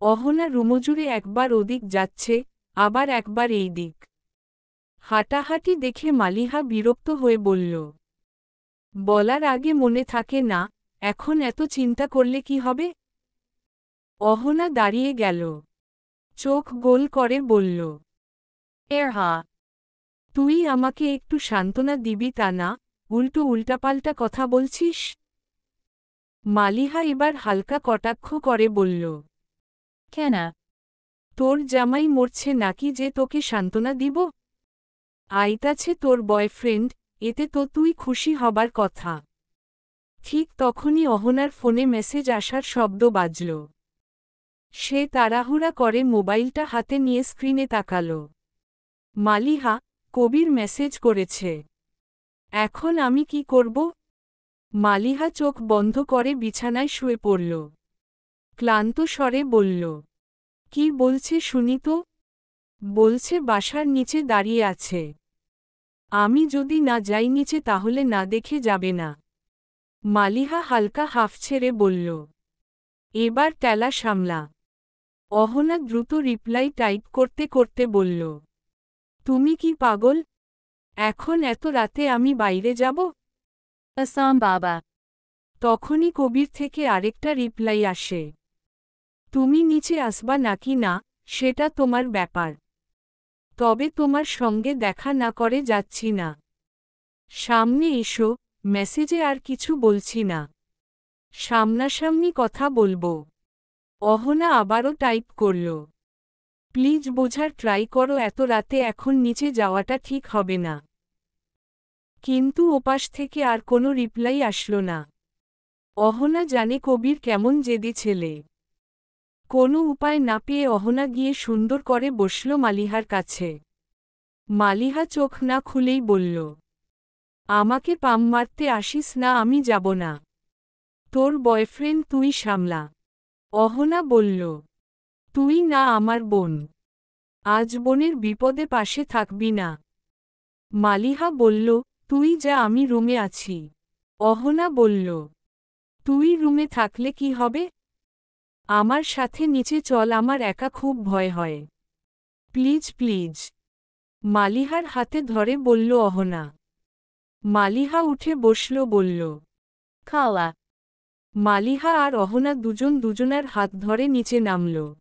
অহনা রুমজুড়ে একবার ওদিক যাচ্ছে, আবার একবার এই দিক। হাঁটাহাঁটি দেখে মালিহা বিরক্ত হয়ে বলল। বলার আগে মনে থাকে না, এখন এত চিন্তা করলে কি হবে? অহনা দাঁড়িয়ে গেল। চোখ গোল করে বলল। এরহা, তুই আমাকে একটু সান্ত্বনা দিবি তা না, উল্টাপাল্টা কথা বলছিস? মালিহা এবার হালকা কটাক্ষ করে বলল। কেন? তোর জামাই মরছে নাকি যে তোকে সান্ত্বনা দিব? আইতাছে তোর বয়ফ্রেন্ড, এতে তো তুই খুশি হবার কথা। ঠিক তখনই অহনার ফোনে মেসেজ আসার শব্দ বাজল। সে তাড়াহুড়া করে মোবাইলটা হাতে নিয়ে স্ক্রিনে তাকাল। মালিহা, কবির মেসেজ করেছে। এখন আমি কি করব? মালিহা চোখ বন্ধ করে বিছানায় শুয়ে পড়ল। ক্লান্ত স্বরে বলল। কি বলছে শুনি তো? বলছে বাসার নিচে দাঁড়িয়ে আছে। আমি যদি না যাই নিচে তাহলে না দেখে যাবে না। মালিহা হালকা হাফ ছেড়ে বলল। এবার টেলা সামলা। অহনা দ্রুত রিপ্লাই টাইপ করতে করতে বলল। তুমি কি পাগল? এখন এত রাতে আমি বাইরে যাব? আসাম বাবা। তখনই কবির থেকে আরেকটা রিপ্লাই আসে। তুমি নিচে আসবা নাকি না, সেটা তোমার ব্যাপার। তবে তোমার সঙ্গে দেখা না করে যাচ্ছি না। সামনে এসো, মেসেজে আর কিছু বলছি না। সামনাসামনি কথা বলবো। অহনা আবারও টাইপ করল। প্লিজ বোঝার ট্রাই করো এত রাতে এখন নিচে যাওয়াটা ঠিক হবে না। কিন্তু ওপাশ থেকে আর কোনো রিপ্লাই আসলো না। অহনা জানে কবির কেমন জেদি ছেলে। কোনো উপায় না পেয়ে অহনা গিয়ে সুন্দর করে বসল মালিহার কাছে। মালিহা চোখ না খুলেই বলল। আমাকে পাম মারতে আসিস না, আমি যাব না। তোর বয়ফ্রেন্ড তুই সামলা। অহনা বলল। তুই না আমার বোন। আজ বোনের বিপদে পাশে থাকবি না। মালিহা বলল। তুই যা, আমি রুমে আছি। অহনা বলল। তুই রুমে থাকলে কি হবে? আমার সাথে নিচে চল, আমার একা খুব ভয় হয়। Please please. মালিহার হাতে ধরে বলল অহনা। মালিহা উঠে বসল বলল। খাওয়া। মালিহা আর অহনা দুজন দুজনার হাত ধরে নিচে নামল।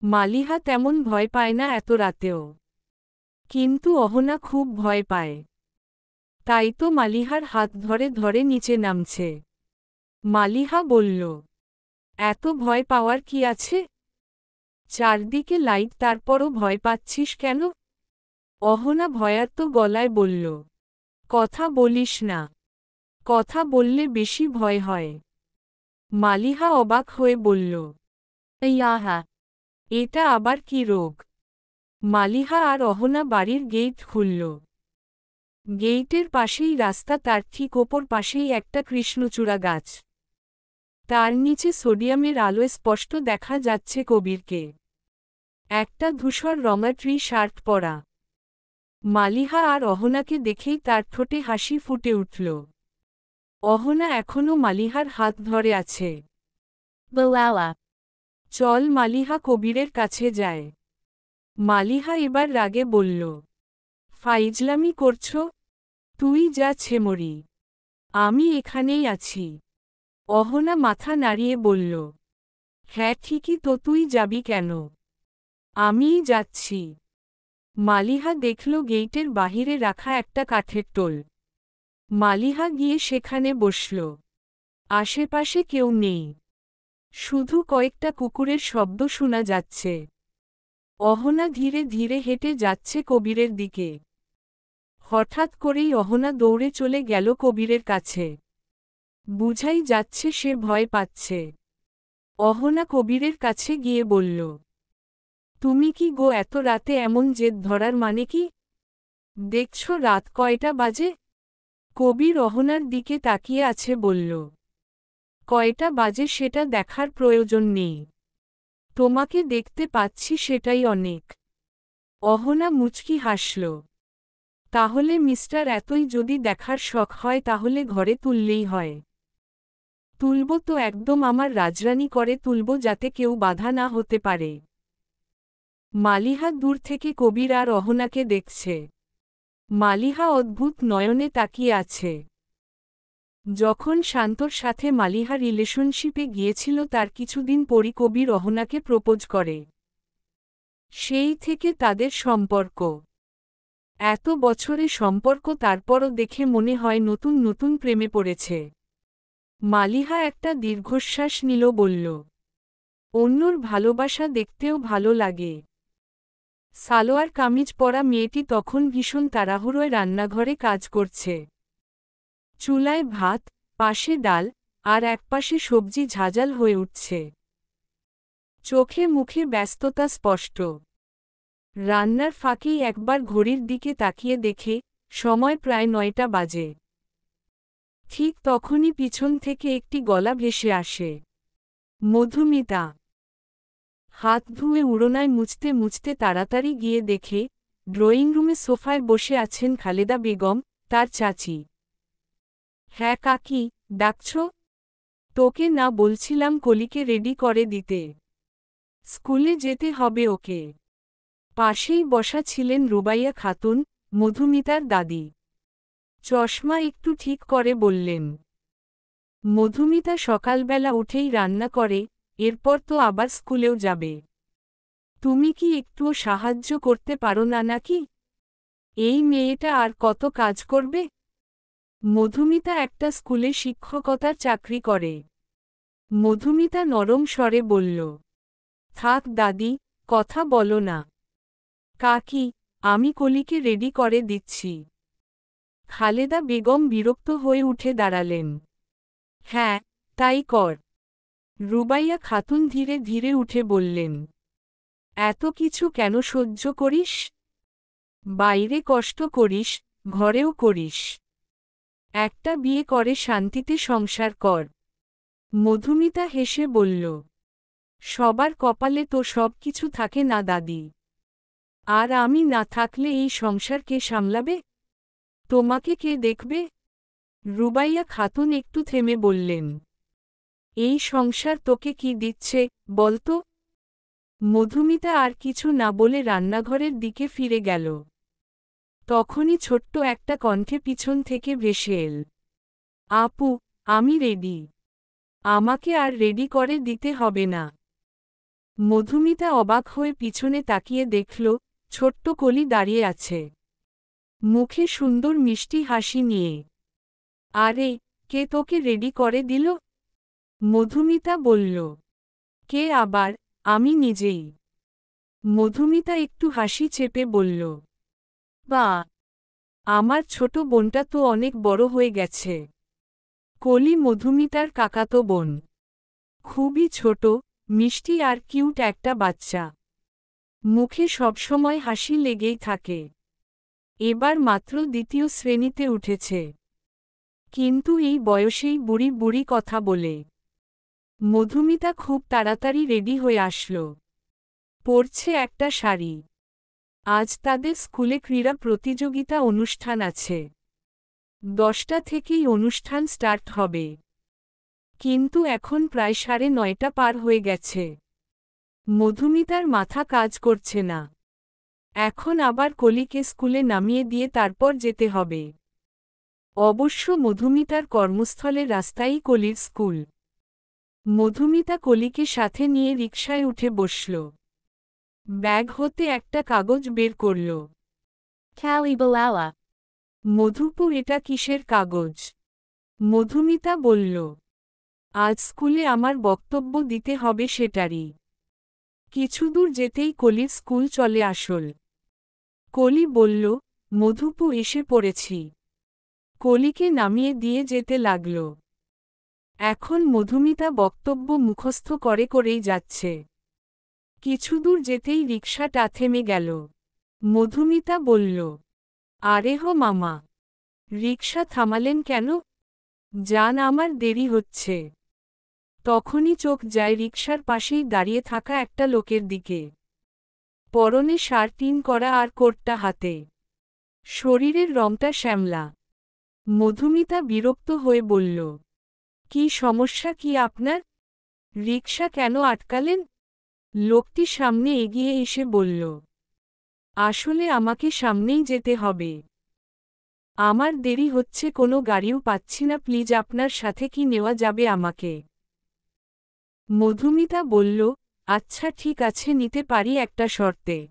মালিহা তেমন ভয় পায় না এত রাতেও। কিন্তু অহনা খুব ভয় পায়। তাই তো মালিহার হাত ধরে ধরে নিচে নামছে। মালিহা বলল। এত ভয় পাওয়ার কি আছে? চারদিকে লাইট, তারপরও ভয় পাচ্ছিস কেন? অহনা ভয়ার্ত গলায় বলল। কথা বলিস না। কথা বললে বেশি ভয় হয়। মালিহা অবাক হয়ে বলল। ইয়াহা, এটা আবার কি রোগ? মালিহা আর অহনা বাড়ির গেট খুলল। গেইটের পাশেই রাস্তা, তার ঠিক ওপর পাশেই একটা কৃষ্ণচূড়া গাছ। তার নিচে সোডিয়ামের আলোয় স্পষ্ট দেখা যাচ্ছে কবিরকে। একটা ধূসর রঙা ট্রি শার্ট পরা। মালিহা আর অহনাকে দেখেই তার ঠোঁটে হাসি ফুটে উঠল। অহনা এখনও মালিহার হাত ধরে আছে। বালা, চল মালিহা কবিরের কাছে যায়। মালিহা এবার রাগে বলল। ফাইজলামি করছো? তুই যা ছেমরি। আমি এখানেই আছি। অহনা মাথা নাড়িয়ে বলল। হ্যাঁ ঠিকই তো, তুই যাবি কেন? আমিই যাচ্ছি। মালিহা দেখল গেইটের বাহিরে রাখা একটা কাঠের টোল। মালিহা গিয়ে সেখানে বসল। আশেপাশে কেউ নেই। শুধু কয়েকটা কুকুরের শব্দ শোনা যাচ্ছে। অহনা ধীরে ধীরে হেঁটে যাচ্ছে কবিরের দিকে। হঠাৎ করেই অহনা দৌড়ে চলে গেল কবিরের কাছে। বুঝাই যাচ্ছে সে ভয় পাচ্ছে। অহনা কবিরের কাছে গিয়ে বলল। তুমি কি গো এত রাতে এমন জেদ ধরার মানে কি? দেখছো রাত কয়টা বাজে? কবির অহনার দিকে তাকিয়ে আছে বলল। কয়টা বাজে সেটা দেখার প্রয়োজন নেই। তোমাকে দেখতে পাচ্ছি সেটাই অনেক। অহনা মুচকি হাসল। তাহলে মিস্টার, এতই যদি দেখার শখ হয় তাহলে ঘরে তুললেই হয়। তুলব তো একদম আমার রাজরানী করে তুলব যাতে কেউ বাধা না হতে পারে। মালিহা দূর থেকে কবির আর অহনাকে দেখছে। মালিহা অদ্ভুত নয়নে তাকিয়ে আছে। যখন শান্তর সাথে মালিহা রিলেশনশিপে গিয়েছিল তার কিছুদিন পরই কবির অহনাকে প্রপোজ করে। সেই থেকে তাদের সম্পর্ক। এত বছরে সম্পর্ক, তারপরও দেখে মনে হয় নতুন নতুন প্রেমে পড়েছে। মালিহা একটা দীর্ঘশ্বাস নিল, বলল, অন্যর ভালোবাসা দেখতেও ভালো লাগে। সালোয়ার কামিজ পরা মেয়েটি তখন ভীষণ তাড়াহুড়োয় রান্নাঘরে কাজ করছে। চুলায় ভাত, পাশে ডাল, আর একপাশে সবজি ঝাঁঝাল হয়ে উঠছে। চোখে মুখে ব্যস্ততা স্পষ্ট। রান্নার ফাঁকেই একবার ঘড়ির দিকে তাকিয়ে দেখে সময় প্রায় 9টা বাজে। ঠিক তখনই পিছন থেকে একটি গলা ভেসে আসে। মধুমিতা। হাত ধুয়ে উড়োনায় মুছতে মুছতে তাড়াতাড়ি গিয়ে দেখে ড্রয়িং রুমে সোফায় বসে আছেন খালেদা বেগম, তার চাচি। হ্যাঁ কাকি, ডাকছ? তোকে না বলছিলাম কলিকে রেডি করে দিতে? স্কুলে যেতে হবে ওকে। পাশেই বসা ছিলেন রুবাইয়া খাতুন, মধুমিতার দাদি। চশমা একটু ঠিক করে বললেন, মধুমিতা সকালবেলা উঠেই রান্না করে, এরপর তো আবার স্কুলেও যাবে। তুমি কি একটুও সাহায্য করতে পারো না নাকি? এই মেয়েটা আর কত কাজ করবে? মধুমিতা একটা স্কুলে শিক্ষকতার চাকরি করে। মধুমিতা নরম স্বরে বলল, থাক দাদি, কথা বলো না। কাকি, আমি কলিকে রেডি করে দিচ্ছি। খালেদা বেগম বিরক্ত হয়ে উঠে দাঁড়ালেন। হ্যাঁ, তাই কর। রুবাইয়া খাতুন ধীরে ধীরে উঠে বললেন, এত কিছু কেন সহ্য করিস? বাইরে কষ্ট করিস, ঘরেও করিস। একটা বিয়ে করে শান্তিতে সংসার কর। মধুমিতা হেসে বলল, সবার কপালে তো সব কিছু থাকে না দাদি। আর আমি না থাকলে এই সংসার কে সামলাবে? তোমাকে কে দেখবে? রুবাইয়া খাতুন একটু থেমে বললেন, এই সংসার তোকে কি দিচ্ছে বলতো? মধুমিতা আর কিছু না বলে রান্নাঘরের দিকে ফিরে গেল। তখনই ছোট্ট একটা কণ্ঠে পিছন থেকে ভেসে এল, আপু, আমি রেডি। আমাকে আর রেডি করে দিতে হবে না। মধুমিতা অবাক হয়ে পিছনে তাকিয়ে দেখল, ছোট্ট কলি দাঁড়িয়ে আছে, মুখে সুন্দর মিষ্টি হাসি নিয়ে। আরে, কে তোকে রেডি করে দিল? মধুমিতা বলল, কে আবার, আমি নিজেই। মধুমিতা একটু হাসি চেপে বলল, বা, আমার ছোট বোনটা তো অনেক বড় হয়ে গেছে। কলি মধুমিতার কাকাতো বোন। খুবই ছোট, মিষ্টি আর কিউট একটা বাচ্চা। মুখে সবসময় হাসি লেগেই থাকে। এবার মাত্র 2য় শ্রেণীতে উঠেছে। কিন্তু এই বয়সেই বুড়ি বুড়ি কথা বলে। মধুমিতা খুব তাড়াতাড়ি রেডি হয়ে আসল। পরছে একটা শাড়ি। আজ তাদের স্কুলে ক্রীড়া প্রতিযোগিতা অনুষ্ঠান আছে। 10টা থেকেই অনুষ্ঠান স্টার্ট হবে। কিন্তু এখন প্রায় 9:30 পার হয়ে গেছে। মধুমিতার মাথা কাজ করছে না। এখন আবার কলিকে স্কুলে নামিয়ে দিয়ে তারপর যেতে হবে। অবশ্য মধুমিতার কর্মস্থলের রাস্তায়ই কলির স্কুল। মধুমিতা কলিকে সাথে নিয়ে রিকশায় উঠে বসল। ব্যাগ হতে একটা কাগজ বের করল। Kalibalala. মধুপু, এটা কিসের কাগজ? মধুমিতা বলল, আজ স্কুলে আমার বক্তব্য দিতে হবে সেটারই। কিছুদূর যেতেই কলির স্কুল চলে আসল। কলি বলল, মধুপু, এসে পড়েছি। কলিকে নামিয়ে দিয়ে যেতে লাগল। এখন মধুমিতা বক্তব্য মুখস্থ করে করেই যাচ্ছে। কিছুদূর যেতেই রিকশাটা থেমে গেল। মধুমিতা বলল, আরে হো মামা, রিকশা থামালেন কেন? যান, আমার দেরি হচ্ছে। তখনই চোখ যায় রিকশার পাশেই দাঁড়িয়ে থাকা একটা লোকের দিকে। পরনে শার্ট ইন করা আর কোটটা হাতে। শরীরের রংটা শ্যামলা। মধুমিতা বিরক্ত হয়ে বলল, কি সমস্যা কি আপনার? রিকশা কেন আটকালেন? লোকটি সামনে এগিয়ে এসে বলল। আসলে আমাকে সামনেই যেতে হবে। আমার দেরি হচ্ছে, কোনো গাড়িও পাচ্ছি না, প্লিজ আপনার সাথে কি নেওয়া যাবে আমাকে? মধুমিতা বলল, আচ্ছা ঠিক আছে, নিতে পারি একটা শর্তে।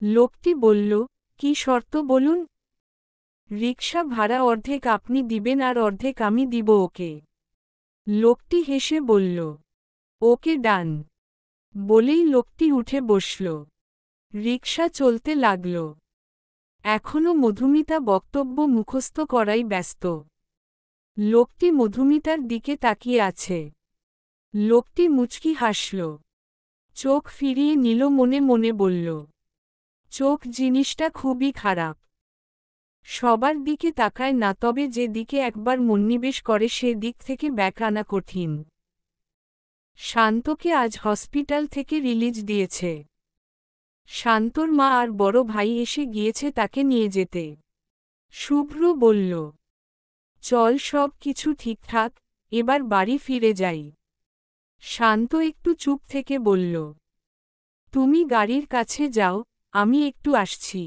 লোকটি বলল, কি শর্ত বলুন? রিকশা ভাড়া অর্ধেক আপনি দিবেন আর অর্ধেক আমি দিব ওকে। লোকটি হেসে বলল, ওকে ডান। বলেই লোকটি উঠে বসল। রিকশা চলতে লাগল। এখনও মধুমিতা বক্তব্য মুখস্থ করাই ব্যস্ত। লোকটি মধুমিতার দিকে তাকিয়ে আছে। লোকটি মুচকি হাসল। চোখ ফিরিয়ে নিল, মনে মনে বলল, চোখ জিনিসটা খুবই খারাপ। সবার দিকে তাকায় না, তবে যে দিকে একবার মনোনিবেশ করে সে দিক থেকে ব্যাক আনা কঠিন। শান্তকে আজ হসপিটাল থেকে রিলিজ দিয়েছে। শান্তর মা আর বড় ভাই এসে গিয়েছে তাকে নিয়ে যেতে। শুভ্র বলল, চল, সব কিছু ঠিকঠাক, এবার বাড়ি ফিরে যাই। শান্ত একটু চুপ থেকে বলল, তুমি গাড়ির কাছে যাও, আমি একটু আসছি।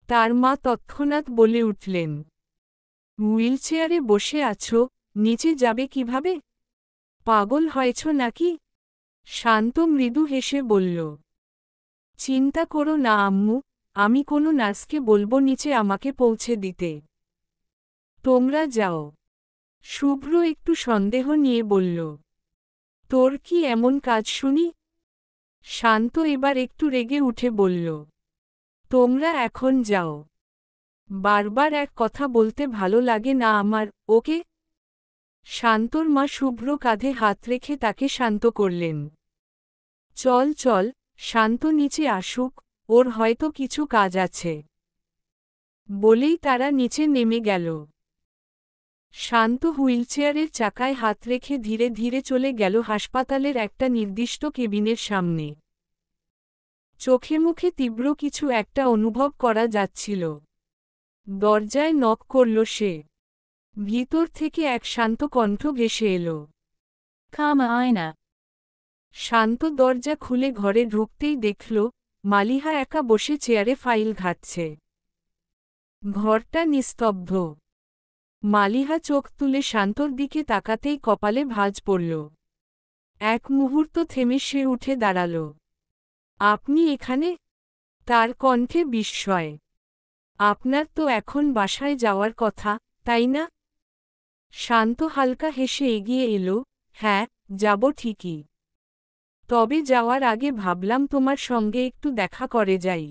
তার মা তৎক্ষণাৎ বলে উঠলেন, হুইলচেয়ারে বসে আছো, নিচে যাবে কিভাবে? পাগল হয়েছ নাকি? শান্ত মৃদু হেসে বলল, চিন্তা করো না আম্মু, আমি কোনো নার্সকে বলবো নিচে আমাকে পৌঁছে দিতে। তোমরা যাও। শুভ্র একটু সন্দেহ নিয়ে বলল, তোর কি এমন কাজ শুনি? শান্ত এবার একটু রেগে উঠে বলল, তোমরা এখন যাও। বারবার এক কথা বলতে ভালো লাগে না আমার, ওকে? শান্তর মা শুভ্র কাঁধে হাত রেখে তাকে শান্ত করলেন। চল চল, শান্ত নিচে আসুক, ওর হয়তো কিছু কাজ আছে। বলেই তারা নিচে নেমে গেল। শান্ত হুইলচেয়ারের চাকায় হাত রেখে ধীরে ধীরে চলে গেল হাসপাতালের একটা নির্দিষ্ট কেবিনের সামনে। চোখে মুখে তীব্র কিছু একটা অনুভব করা যাচ্ছিল। দরজায় নক করল সে। ভিতর থেকে এক শান্ত কণ্ঠ ভেসে এলো, Kama Aina. শান্ত দরজা খুলে ঘরে ঢুকতেই দেখল, মালিহা একা বসে চেয়ারে ফাইল ঘাঁটছে। ঘরটা নিস্তব্ধ। মালিহা চোখ তুলে শান্তর দিকে তাকাতেই কপালে ভাঁজ পড়ল। এক মুহূর্ত থেমে সে উঠে দাঁড়াল। আপনি এখানে? তার কণ্ঠে বিস্ময়। আপনার তো এখন বাসায় যাওয়ার কথা, তাই না? শান্ত হালকা হেসে এগিয়ে এলো, হ্যাঁ, যাব ঠিকই। তবে যাওয়ার আগে ভাবলাম তোমার সঙ্গে একটু দেখা করে যাই।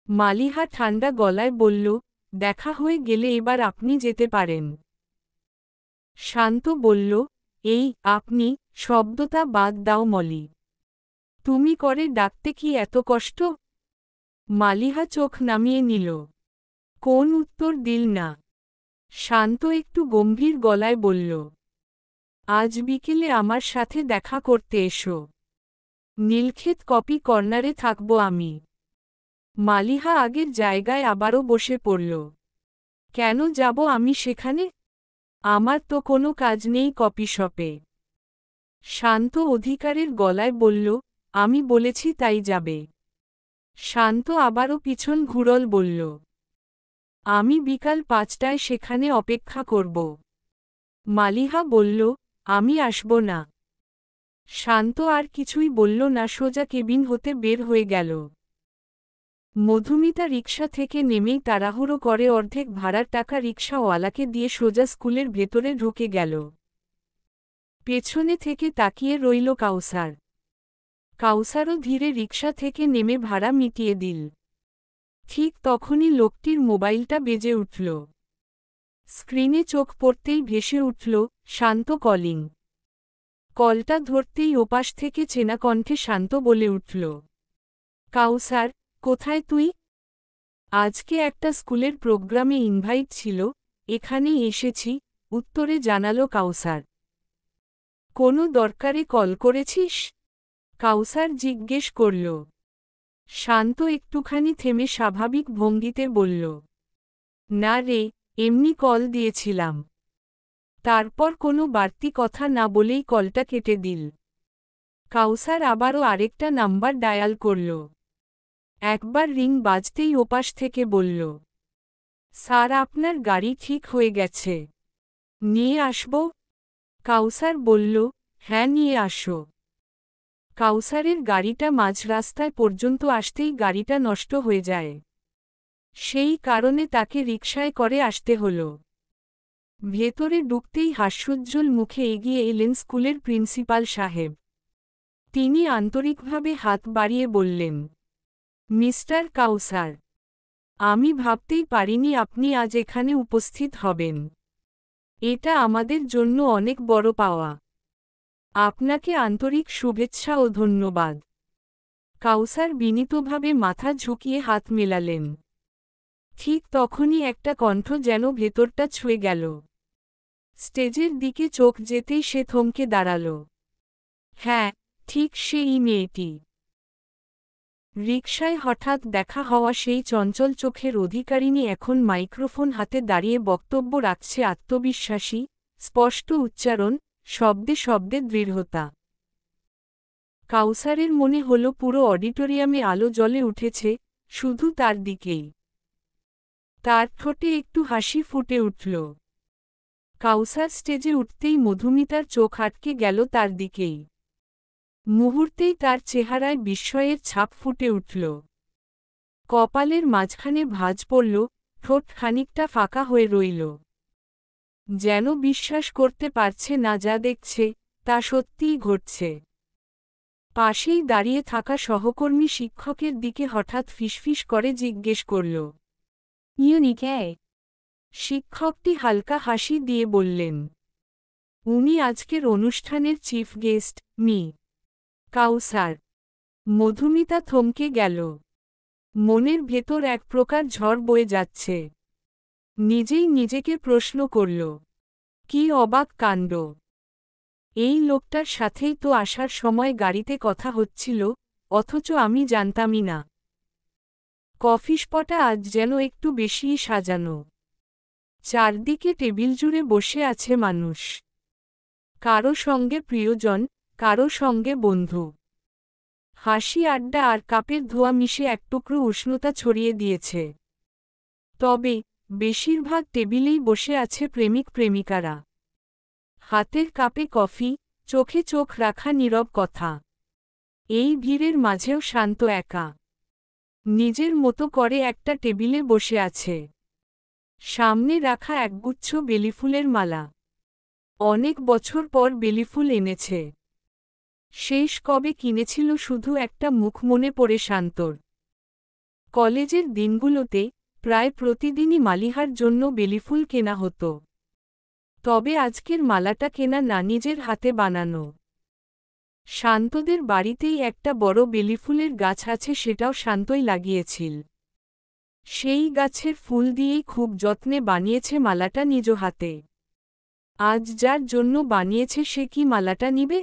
মালিহা ঠান্ডা গলায় বলল, দেখা হয়ে গেলে এবার আপনি যেতে পারেন। শান্ত বলল, এই আপনি শব্দটা বাদ দাও মলি। তুমি করে ডাকতে কি এত কষ্ট? মালিহা চোখ নামিয়ে নিল। কোন উত্তর দিল না। শান্ত একটু গম্ভীর গলায় বলল, আজ বিকেলে আমার সাথে দেখা করতে এসো। নীলক্ষেত কপি কর্নারে থাকব আমি। মালিহা আগের জায়গায় আবারও বসে পড়ল। কেন যাব আমি সেখানে? আমার তো কোনো কাজ নেই কপি শপে। শান্ত অধিকারের গলায় বলল, আমি বলেছি তাই যাবে। শান্ত আবারও পিছন ঘুরল বলল, আমি বিকাল 5টায় সেখানে অপেক্ষা করব। মালিহা বলল, আমি আসব না। শান্ত আর কিছুই বলল না, সোজা কেবিন হতে বের হয়ে গেল। মধুমিতা রিকশা থেকে নেমেই তাড়াহুড়ো করে অর্ধেক ভাড়ার টাকা রিকশাওয়ালাকে দিয়ে সোজা স্কুলের ভেতরে ঢুকে গেল। পেছনে থেকে তাকিয়ে রইল কাউসার। কাউসারও ধীরে রিকশা থেকে নেমে ভাড়া মিটিয়ে দিল। ঠিক তখনই লোকটির মোবাইলটা বেজে উঠল। স্ক্রিনে চোখ পড়তেই ভেসে উঠল, শান্ত কলিং। কলটা ধরতেই ওপাশ থেকে চেনা কণ্ঠে শান্ত বলে উঠল, কাউসার, কোথায় তুই? আজকে একটা স্কুলের প্রোগ্রামে ইনভাইট ছিল, এখানেই এসেছি, উত্তরে জানালো কাউসার। কোনো দরকারে কল করেছিস? কাউসার জিজ্ঞেস করল। শান্ত একটুখানি থেমে স্বাভাবিক ভঙ্গিতে বলল, না রে, এমনি কল দিয়েছিলাম। তারপর কোনো বাড়তি কথা না বলেই কলটা কেটে দিল। কাউসার আবারও আরেকটা নাম্বার ডায়াল করল। একবার রিং বাজতেই ওপাশ থেকে বলল, স্যার আপনার গাড়ি ঠিক হয়ে গেছে, নিয়ে আসব? কাউসার বলল, হ্যাঁ নিয়ে আসো। কাউসারের গাড়িটা মাঝ রাস্তায় পর্যন্ত আসতেই গাড়িটা নষ্ট হয়ে যায়। সেই কারণে তাকে রিকশায় করে আসতে হল। ভেতরে ঢুকতেই হাস্যোজ্জ্বল মুখে এগিয়ে এলেন স্কুলের প্রিন্সিপাল সাহেব। তিনি আন্তরিকভাবে হাত বাড়িয়ে বললেন, মিস্টার কাউসার, আমি ভাবতেই পারিনি আপনি আজ এখানে উপস্থিত হবেন। এটা আমাদের জন্য অনেক বড় পাওয়া। আপনাকে আন্তরিক শুভেচ্ছা ও ধন্যবাদ। কাউসার বিনীতভাবে মাথা ঝুঁকিয়ে হাত মেলালেন। ঠিক তখনই একটা কণ্ঠ যেন ভেতরটা ছুঁয়ে গেল। স্টেজের দিকে চোখ যেতেই সে থমকে দাঁড়াল। হ্যাঁ, ঠিক সেই মেয়েটি। রিকশায় হঠাৎ দেখা হওয়া সেই চঞ্চল চোখের অধিকারিণী এখন মাইক্রোফোন হাতে দাঁড়িয়ে বক্তব্য রাখছে আত্মবিশ্বাসী, স্পষ্ট উচ্চারণ, শব্দে শব্দে দৃঢ়তা। কাউসারের মনে হল পুরো অডিটোরিয়ামে আলো জ্বলে উঠেছে, শুধু তার দিকেই। তার ঠোঁটে একটু হাসি ফুটে উঠল। কাউসার স্টেজে উঠতেই মধুমিতার চোখ আটকে গেল তার দিকেই। মুহূর্তেই তার চেহারায় বিস্ময়ের ছাপ ফুটে উঠল। কপালের মাঝখানে ভাঁজ পড়ল, ঠোঁট খানিকটা ফাঁকা হয়ে রইল। যেন বিশ্বাস করতে পারছে না যা দেখছে, তা সত্যিই ঘটছে। পাশেই দাঁড়িয়ে থাকা সহকর্মী শিক্ষকের দিকে হঠাৎ ফিসফিস করে জিজ্ঞেস করল, উনি কে? শিক্ষকটি হালকা হাসি দিয়ে বললেন, উনি আজকের অনুষ্ঠানের চিফ গেস্ট, মি কাউসার। মধুমিতা থমকে গেল। মনের ভেতর এক প্রকার ঝড় বয়ে যাচ্ছে। নিজেই নিজেকে প্রশ্ন করল, কি অবাক কাণ্ড! এই লোকটার সাথেই তো আসার সময় গাড়িতে কথা হচ্ছিল, অথচ আমি জানতামই না। কফি স্পটটা আজ যেন একটু বেশিই সাজানো। চারদিকে টেবিল জুড়ে বসে আছে মানুষ। কারো সঙ্গে প্রিয়জন, কারো সঙ্গে বন্ধু। হাসি আড্ডা আর কাপের ধোয়া মিশে এক টুকরো উষ্ণতা ছড়িয়ে দিয়েছে। তবে বেশিরভাগ টেবিলেই বসে আছে প্রেমিক প্রেমিকারা। হাতের কাপে কফি, চোখে চোখ রাখা নীরব কথা। এই ভিড়ের মাঝেও শান্ত একা নিজের মতো করে একটা টেবিলে বসে আছে। সামনে রাখা একগুচ্ছ বেলিফুলের মালা। অনেক বছর পর বেলিফুল এনেছে। শেষ কবে কিনেছিল শুধু একটা মুখ মনে পড়ে শান্তর। কলেজের দিনগুলোতে প্রায় প্রতিদিনই মালিহার জন্য বেলিফুল কেনা হতো। তবে আজকের মালাটা কেনা না, নিজের হাতে বানানো। শান্তদের বাড়িতেই একটা বড় বেলিফুলের গাছ আছে, সেটাও শান্তই লাগিয়েছিল। সেই গাছের ফুল দিয়েই খুব যত্নে বানিয়েছে মালাটা নিজ হাতে। আজ যার জন্য বানিয়েছে সে কি মালাটা নিবে?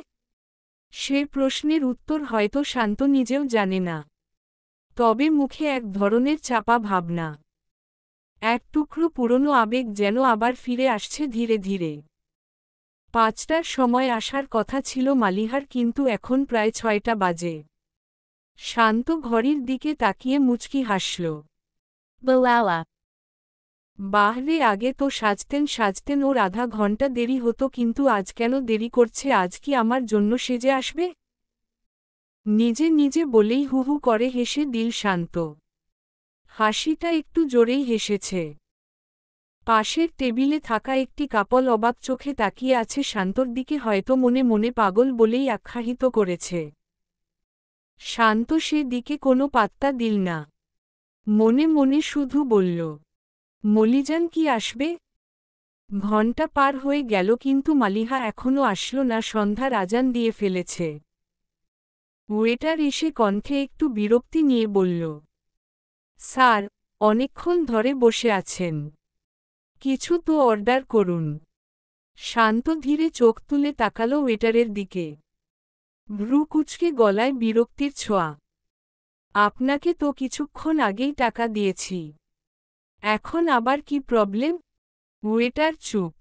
সে প্রশ্নের উত্তর হয়তো শান্ত নিজেও জানে না। তবে মুখে এক ধরনের চাপা ভাবনা। এক টুকরো পুরনো আবেগ যেন আবার ফিরে আসছে ধীরে ধীরে। 5টার সময় আসার কথা ছিল মালিহার, কিন্তু এখন প্রায় 6টা বাজে। শান্ত ঘড়ির দিকে তাকিয়ে মুচকি হাসল। Balala. বাহরে আগে তো সাজতেন ওর আধা ঘন্টা দেরি হতো, কিন্তু আজ কেন দেরি করছে? আজ কি আমার জন্য সেজে আসবে? নিজে নিজে বলেই হুহু করে হেসে দিল শান্ত। হাসিটা একটু জোরেই হেসেছে। পাশের টেবিলে থাকা একটি কাপল অবাক চোখে তাকিয়ে আছে শান্তর দিকে, হয়তো মনে মনে পাগল বলেই আখ্যায়িত করেছে। শান্ত সে দিকে কোনো পাত্তা দিল না। মনে মনে শুধু বলল, মলিজান কি আসবে? ঘণ্টা পার হয়ে গেল কিন্তু মালিহা এখনও আসল না। সন্ধ্যার আজান দিয়ে ফেলেছে। ওয়েটার এসে কণ্ঠে একটু বিরক্তি নিয়ে বলল, স্যার, অনেকক্ষণ ধরে বসে আছেন, কিছু তো অর্ডার করুন। শান্ত ধীরে চোখ তুলে তাকালো ওয়েটারের দিকে। ভ্রু কুঁচকে গলায় বিরক্তির ছোঁয়া। আপনাকে তো কিছুক্ষণ আগেই টাকা দিয়েছি, এখন আবার কি প্রবলেম? ওয়েটার চুপ।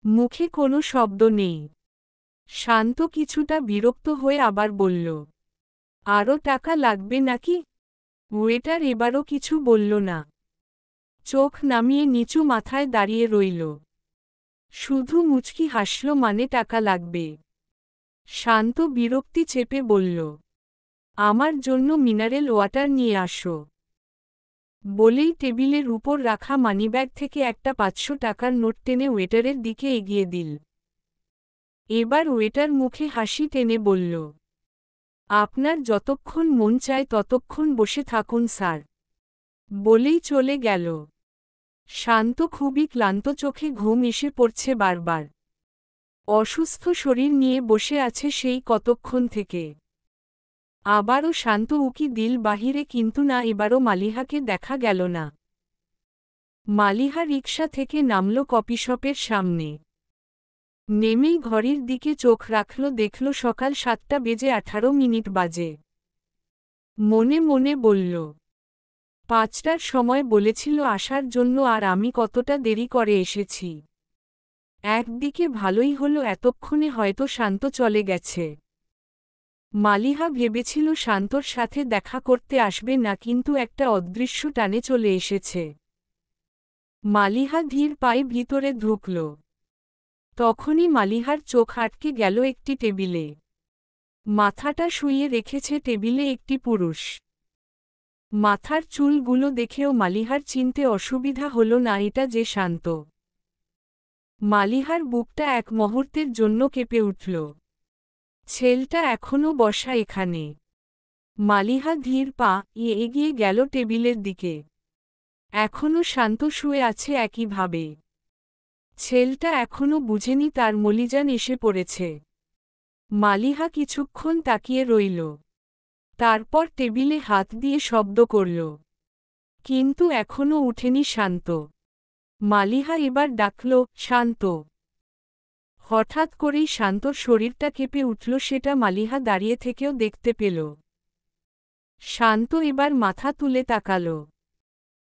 মুখে কোনো শব্দ নেই। শান্ত কিছুটা বিরক্ত হয়ে আবার বলল, আরও টাকা লাগবে নাকি? ওয়েটার এবারও কিছু বলল না। চোখ নামিয়ে নিচু মাথায় দাঁড়িয়ে রইল। শুধু মুচকি হাসল, মানে টাকা লাগবে? শান্ত বিরক্তি চেপে বলল, আমার জন্য মিনারেল ওয়াটার নিয়ে আসো। বলেই টেবিলের উপর রাখা মানিব্যাগ থেকে একটা 500 টাকার নোট টেনে ওয়েটারের দিকে এগিয়ে দিল। এবার ওয়েটার মুখে হাসি টেনে বলল, আপনার যতক্ষণ মন চায় ততক্ষণ বসে থাকুন স্যার। বলেই চলে গেল। শান্ত খুবই ক্লান্ত, চোখে ঘুম এসে পড়ছে বারবার। অসুস্থ শরীর নিয়ে বসে আছে সেই কতক্ষণ থেকে। আবারও শান্ত উকি দিল বাহিরে, কিন্তু না, এবারও মালিহাকে দেখা গেল না। মালিহা রিকশা থেকে নামল কফিশপের সামনে। নেমেই ঘড়ির দিকে চোখ রাখল, দেখল সকাল 7:18 বাজে। মনে মনে বলল, 5টার সময় বলেছিল আসার জন্য, আর আমি কতটা দেরি করে এসেছি। একদিকে ভালোই হলো, এতক্ষণে হয়তো শান্ত চলে গেছে। মালিহা ভেবেছিল শান্তর সাথে দেখা করতে আসবে না, কিন্তু একটা অদৃশ্য টানে চলে এসেছে। মালিহা ধীর পায়ে ভিতরে ঢুকল। তখনই মালিহার চোখ আটকে গেল একটি টেবিলে। মাথাটা শুইয়ে রেখেছে টেবিলে একটি পুরুষ। মাথার চুলগুলো দেখেও মালিহার চিনতে অসুবিধা হল না এটা যে শান্ত। মালিহার বুকটা এক মুহূর্তের জন্য কেঁপে উঠল। ছেলেটা এখনও বসা এখানে। মালিহা ধীর পা এগিয়ে গেল টেবিলের দিকে। এখনও শান্ত শুয়ে আছে একইভাবে। ছেলেটা এখনও বুঝেনি তার মলিজান এসে পড়েছে। মালিহা কিছুক্ষণ তাকিয়ে রইল। তারপর টেবিলে হাত দিয়ে শব্দ করল, কিন্তু এখনও উঠেনি শান্ত। মালিহা এবার ডাকল, শান্ত। হঠাৎ করেই শান্তর শরীরটা কেঁপে উঠল, সেটা মালিহা দাঁড়িয়ে থেকেও দেখতে পেল। শান্ত এবার মাথা তুলে তাকাল,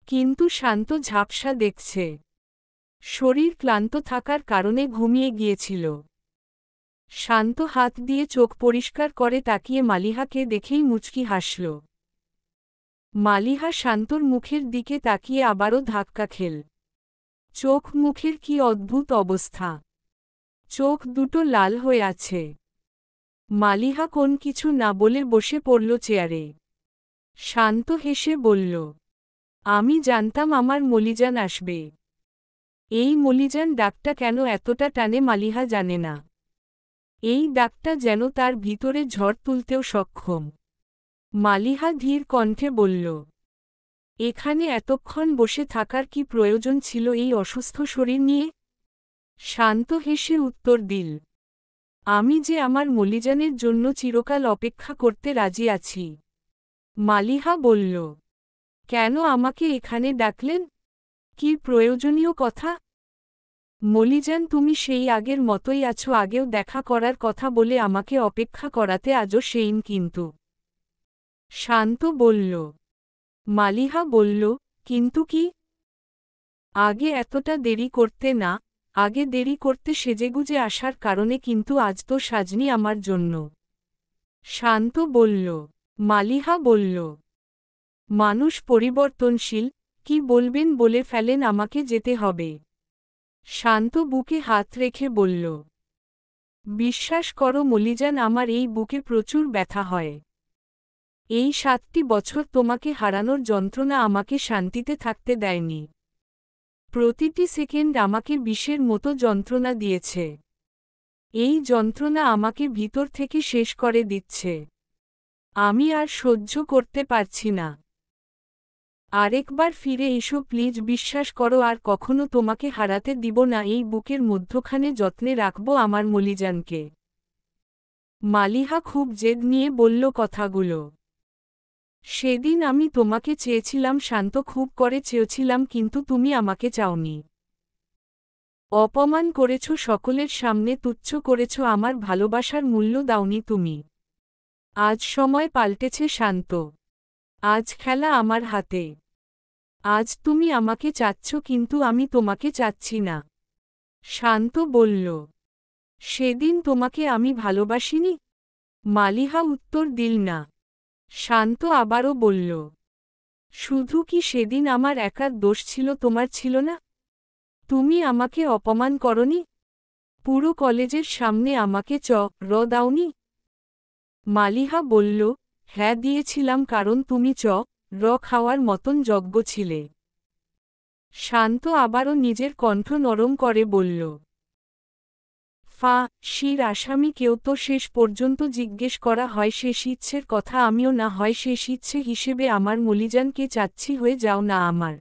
কিন্তু শান্ত ঝাপসা দেখছে। শরীর ক্লান্ত থাকার কারণে ঘুমিয়ে গিয়েছিল। শান্ত হাত দিয়ে চোখ পরিষ্কার করে তাকিয়ে মালিহাকে দেখেই মুচকি হাসল। মালিহা শান্তর মুখের দিকে তাকিয়ে আবারও ধাক্কা খেল। চোখ মুখের কি অদ্ভুত অবস্থা! চোখ দুটো লাল হয়ে আছে। মালিহা কোন কিছু না বলে বসে পড়ল চেয়ারে। শান্ত হেসে বলল, আমি জানতাম আমার মলিজান আসবে। এই মলিজান ডাকটা কেন এতটা টানে মালিহা জানে না। এই ডাকটা যেন তার ভিতরে ঝড় তুলতেও সক্ষম। মালিহা ধীর কণ্ঠে বলল, এখানে এতক্ষণ বসে থাকার কি প্রয়োজন ছিল এই অসুস্থ শরীর নিয়ে? শান্ত হেসে উত্তর দিল, আমি যে আমার মলিজানের জন্য চিরকাল অপেক্ষা করতে রাজি আছি। মালিহা বলল, কেন আমাকে এখানে ডাকলেন? কি প্রয়োজনীয় কথা? মলিজান, তুমি সেই আগের মতোই আছো, আগেও দেখা করার কথা বলে আমাকে অপেক্ষা করাতে আজও সেইম কিন্তু। শান্ত বলল। মালিহা বলল, কিন্তু কি? আগে এতটা দেরি করতে না, আগে দেরি করতে সেজেগুজে আসার কারণে, কিন্তু আজ তো সাজনি আমার জন্য। শান্ত বলল। মালিহা বলল, মানুষ পরিবর্তনশীল, কি বলবেন বলে ফেলেন, আমাকে যেতে হবে। শান্ত বুকে হাত রেখে বলল, বিশ্বাস করো মলিজান, আমার এই বুকে প্রচুর ব্যথা হয়। এই 7টি বছর তোমাকে হারানোর যন্ত্রণা আমাকে শান্তিতে থাকতে দেয়নি। প্রতিটি সেকেন্ড আমাকে বিষের মতো যন্ত্রণা দিয়েছে। এই যন্ত্রণা আমাকে ভিতর থেকে শেষ করে দিচ্ছে। আমি আর সহ্য করতে পারছি না। আরেকবার ফিরে এসো প্লিজ, বিশ্বাস করো আর কখনো তোমাকে হারাতে দিব না। এই বুকের মধ্যখানে যত্নে রাখব আমার মলিজানকে। মালিহা খুব জেদ নিয়ে বলল কথাগুলো। সেদিন আমি তোমাকে চেয়েছিলাম শান্ত, খুব করে চেয়েছিলাম, কিন্তু তুমি আমাকে চাওনি। অপমান করেছ, সকলের সামনে তুচ্ছ করেছ, আমার ভালোবাসার মূল্য দাওনি তুমি। আজ সময় পাল্টেছে শান্ত। আজ খেলা আমার হাতে। আজ তুমি আমাকে চাচ্ছ, কিন্তু আমি তোমাকে চাচ্ছি না। শান্ত বলল, সেদিন তোমাকে আমি ভালোবাসিনি? মালিহা উত্তর দিল না। শান্ত আবারও বলল, শুধু কি সেদিন আমার একার দোষ ছিল, তোমার ছিল না? তুমি আমাকে অপমান করনি? পুরো কলেজের সামনে আমাকে র দাওনি? মালিহা বলল, হ্যাঁ দিয়েছিলাম, কারণ তুমি র খাওয়ার মতন যোগ্য ছিলে। শান্ত আবারও নিজের কণ্ঠ নরম করে বলল, শির আসামি কেউ তো শেষ পর্যন্ত জিজ্ঞেস করা হয় শেষ ইচ্ছের কথা, আমিও না হয় শেষ ইচ্ছে হিসেবে আমার মলিজানকে চাচ্ছি, হয়ে যাও না আমার।